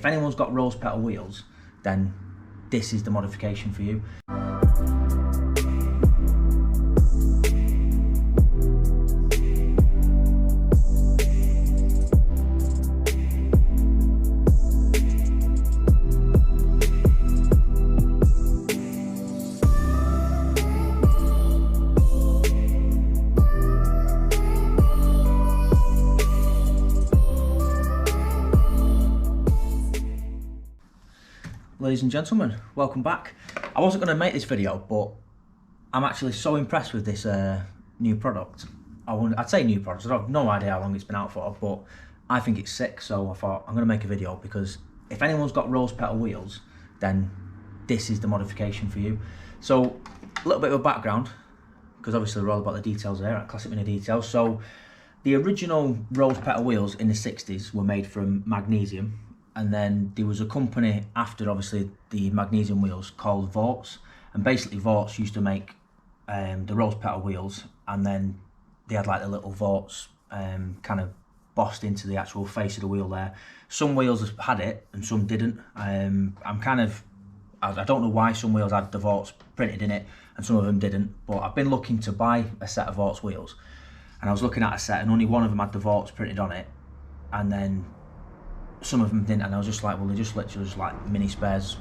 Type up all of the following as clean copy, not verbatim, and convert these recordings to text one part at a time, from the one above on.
if anyone's got rose petal wheels, then this is the modification for you. Ladies and gentlemen, welcome back. I wasn't going to make this video, but I'm actually so impressed with this new product. I'd say new product, I have no idea how long it's been out for, but I think it's sick, so I thought I'm going to make a video because if anyone's got rose petal wheels, then this is the modification for you. So, a little bit of a background, because obviously we're all about the details there, at Classic Mini Details. So, the original rose petal wheels in the 60s were made from magnesium. And then there was a company after, obviously, the magnesium wheels called Vorts. And basically, Vorts used to make the rose petal wheels, and then they had like the little Vorts kind of bossed into the actual face of the wheel there. Some wheels had it, and some didn't. I don't know why some wheels had the Vorts printed in it, and some of them didn't. But I've been looking to buy a set of Vorts wheels, and I was looking at a set, and only one of them had the Vorts printed on it, and then some of them didn't, and I was just like, well, they're just literally just like mini spares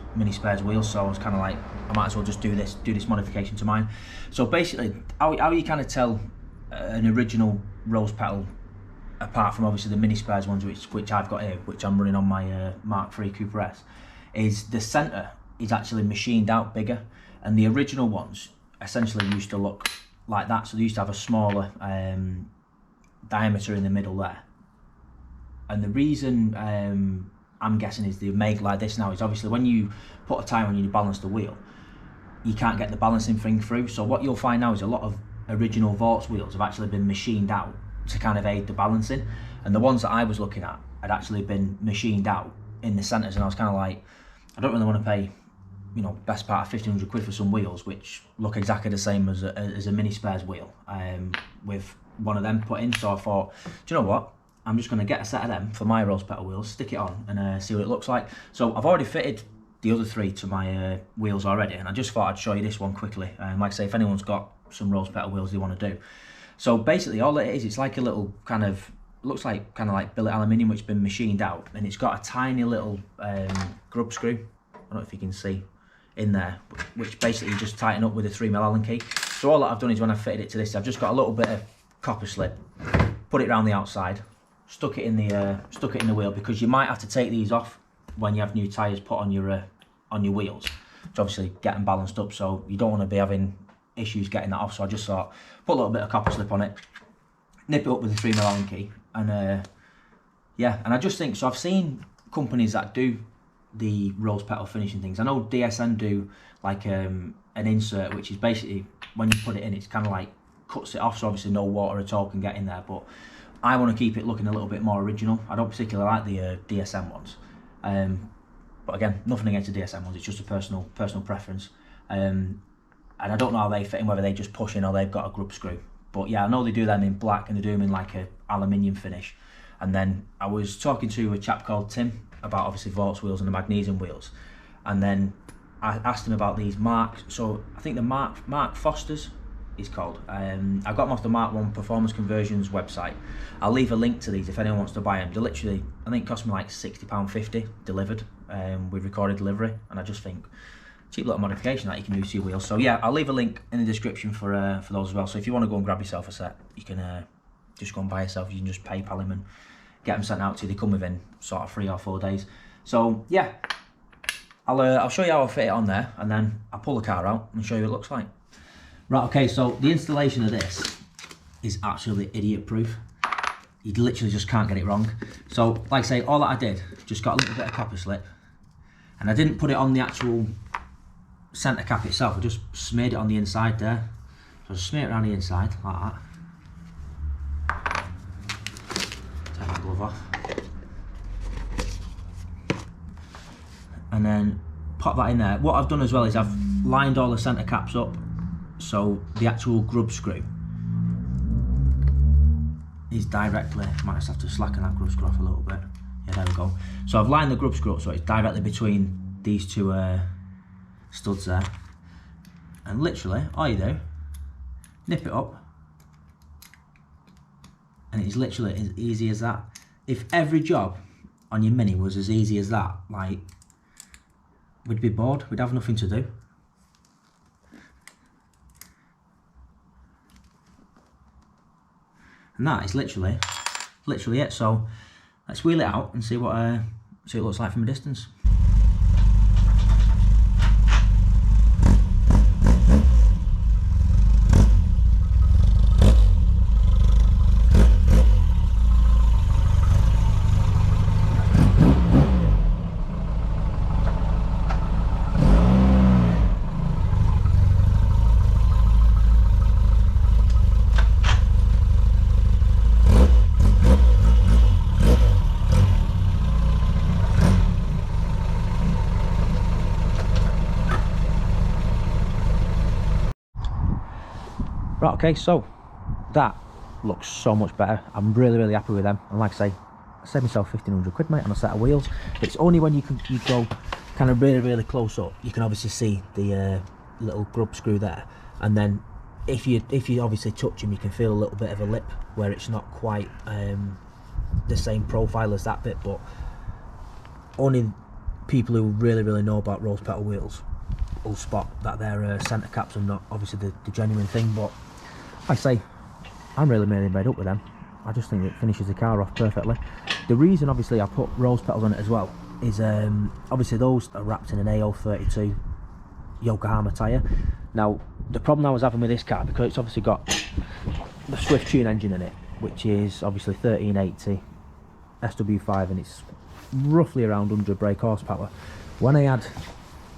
wheels. So I was kind of like, I might as well just do this modification to mine. So basically, how you kind of tell an original rose petal apart from obviously the mini spares ones, which I've got here, which I'm running on my Mark III Cooper S, is the centre is actually machined out bigger, and the original ones essentially used to look like that. So they used to have a smaller diameter in the middle there. And the reason I'm guessing is they make like this now is obviously when you put a tyre on and you balance the wheel, you can't get the balancing thing through. So what you'll find now is a lot of original Vorts wheels have actually been machined out to kind of aid the balancing. And the ones that I was looking at had actually been machined out in the centres, and I was kind of like, I don't really want to pay, you know, best part of 1,500 quid for some wheels which look exactly the same as a mini spares wheel with one of them put in. So I thought, do you know what? I'm just going to get a set of them for my rose petal wheels, stick it on and see what it looks like. So I've already fitted the other three to my wheels already, and I just thought I'd show you this one quickly. Like I say, if anyone's got some rose petal wheels they want to do. So basically all it is, it's like a little kind of, looks like kind of like billet aluminium which has been machined out, and it's got a tiny little grub screw, I don't know if you can see, in there, which basically you just tighten up with a 3mm Allen key. So all that I've done is when I've fitted it to this, I've just got a little bit of copper slip, put it around the outside, stuck it in the wheel, because you might have to take these off when you have new tyres put on your wheels to obviously get them balanced up. So you don't want to be having issues getting that off. So I just thought, put a little bit of copper slip on it, nip it up with a 3mm Allen key, and yeah. And I just think, so I've seen companies that do the rose petal finishing things. I know DSN do like an insert, which is basically when you put it in, it's kind of like cuts it off, so obviously no water at all can get in there. But I want to keep it looking a little bit more original. I don't particularly like the DSM ones, but again, nothing against the DSM ones. It's just a personal preference, and I don't know how they fit in, whether they just push in or they've got a grub screw. But yeah, I know they do them in black and they do them in like a aluminium finish. And then I was talking to a chap called Tim about obviously Vorts wheels and the magnesium wheels, and then I asked him about these Mark. So I think the Mark Foster's is called. I got them off the Mark I Performance Conversions website. I'll leave a link to these if anyone wants to buy them. They're literally, I think, cost me like £60.50 delivered with recorded delivery, and I just think cheap little modification that you can do to your wheels. So yeah, I'll leave a link in the description for those as well. So if you want to go and grab yourself a set, you can just go and buy yourself. You can just PayPal them and get them sent out to you. They come within sort of 3 or 4 days. So yeah, I'll show you how I fit it on there, and then I'll pull the car out and show you what it looks like. Right, okay, so the installation of this is absolutely idiot proof. You literally just can't get it wrong. So, like I say, all that I did, just got a little bit of copper slip, and I didn't put it on the actual centre cap itself, I just smeared it on the inside there. So I just smear it around the inside, like that. Take my glove off. And then pop that in there. What I've done as well is I've lined all the centre caps up, so the actual grub screw is directly, might just have to slacken that grub screw off a little bit. Yeah, There we go. So I've lined the grub screw up so it's directly between these two studs there. And literally, all you do, nip it up. And it's literally as easy as that. If every job on your Mini was as easy as that, like, we'd be bored, we'd have nothing to do. And that is literally it. So let's wheel it out and see what it looks like from a distance. Right, okay, so that looks so much better. I'm really happy with them, and like I say, I saved myself 1,500 quid, mate, on a set of wheels. It's only when you go kind of really close up, you can obviously see the little grub screw there, and then if you obviously touch them, you can feel a little bit of a lip where it's not quite the same profile as that bit. But only people who really know about rose petal wheels will spot that their centre caps are not obviously the genuine thing. But like I say, I'm really made up with them. I just think it finishes the car off perfectly. The reason obviously I put rose petals on it as well is obviously those are wrapped in an AO32 Yokohama tyre. Now the problem I was having with this car, because it's obviously got the Swift Tune engine in it, which is obviously 1380 SW5, and it's roughly around 100 brake horsepower. When I had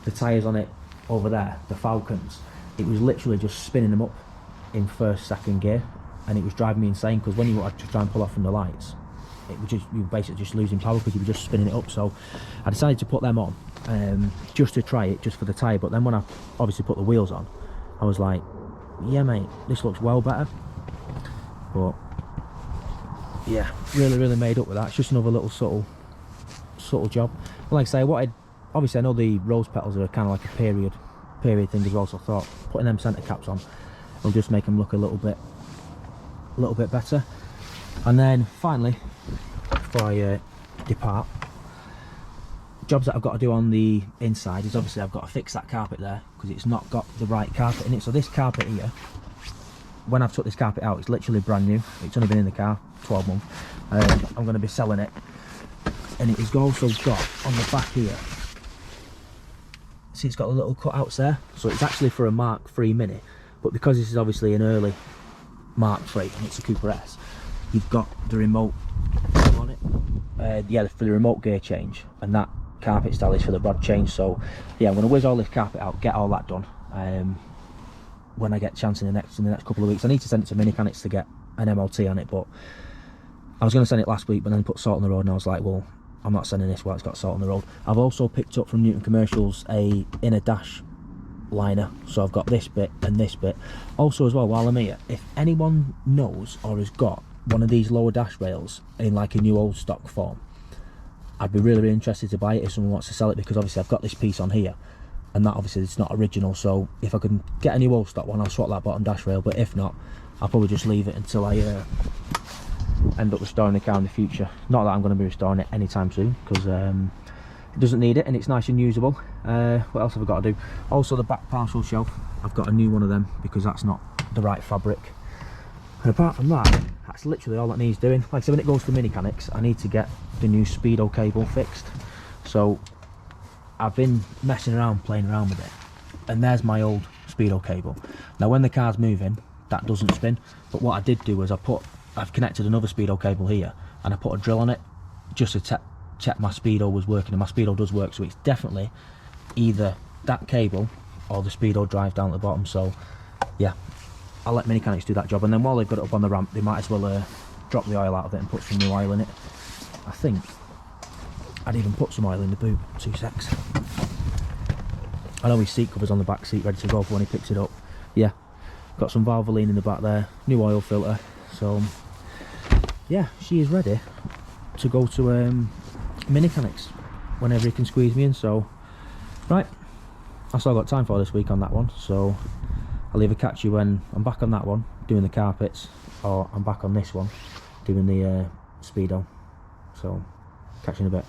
the tyres on it over there, the Falcons, it was literally just spinning them up in first, second gear, and it was driving me insane, because when you wanted to try and pull off from the lights, it was just, you were basically just losing power because you were just spinning it up. So I decided to put them on just to try it, just for the tyre. But then when I obviously put the wheels on, I was like, yeah mate, this looks well better. But yeah, really made up with that. It's just another little subtle job. But like I say, I wanted, obviously I know the rose petals are kind of like a period thing as well, so I thought putting them centre caps on will just make them look a little bit better. And then finally, before I depart, jobs that I've got to do on the inside is obviously I've got to fix that carpet there, because it's not got the right carpet in it. So this carpet here, when I've took this carpet out, it's literally brand new. It's only been in the car 12 months. I'm going to be selling it, and it has also got on the back here, see, it's got the little cutouts there. So it's actually for a Mark III Mini, but because this is obviously an early Mark III and it's a Cooper S, you've got the remote on it. Yeah, for the remote gear change, and that carpet style is for the rod change. So yeah, I'm going to whiz all this carpet out, get all that done when I get a chance in the next couple of weeks. I need to send it to Mechanics to get an MOT on it, but I was going to send it last week, but then put salt on the road, and I was like, well, I'm not sending this while it's got salt on the road. I've also picked up from Newton Commercials a inner dash liner, so I've got this bit and this bit. Also as well, while I'm here, if anyone knows or has got one of these lower dash rails in like a new old stock form, I'd be really interested to buy it if someone wants to sell it, because obviously I've got this piece on here, and that obviously it's not original. So if I can get a new old stock one, I'll swap that bottom dash rail, but if not, I'll probably just leave it until I end up restoring the car in the future. Not that I'm going to be restoring it anytime soon, because it doesn't need it and it's nice and usable. What else have I got to do? Also the back parcel shelf, I've got a new one of them because that's not the right fabric. And apart from that, that's literally all that needs doing. Like I said, when it goes to Mechanics, I need to get the new speedo cable fixed. So I've been messing around, playing around with it, and there's my old speedo cable. Now when the car's moving, that doesn't spin, but what I did do was I've connected another speedo cable here, and I put a drill on it just to check my speedo was working, and my speedo does work. So it's definitely either that cable or the speedo drive down at the bottom. So yeah, I'll let Mechanics do that job, and then while they've got it up on the ramp, they might as well drop the oil out of it and put some new oil in it. I think I'd even put some oil in the boot. 2 secs. I know his seat cover's on the back seat ready to go for when he picks it up. Yeah, got some Valvoline in the back there, new oil filter. So yeah, she is ready to go to mechanics whenever he can squeeze me in. So right, that's all I've got time for this week on that one, so I'll either catch you when I'm back on that one doing the carpets, or I'm back on this one doing the speedo. So catch you in a bit.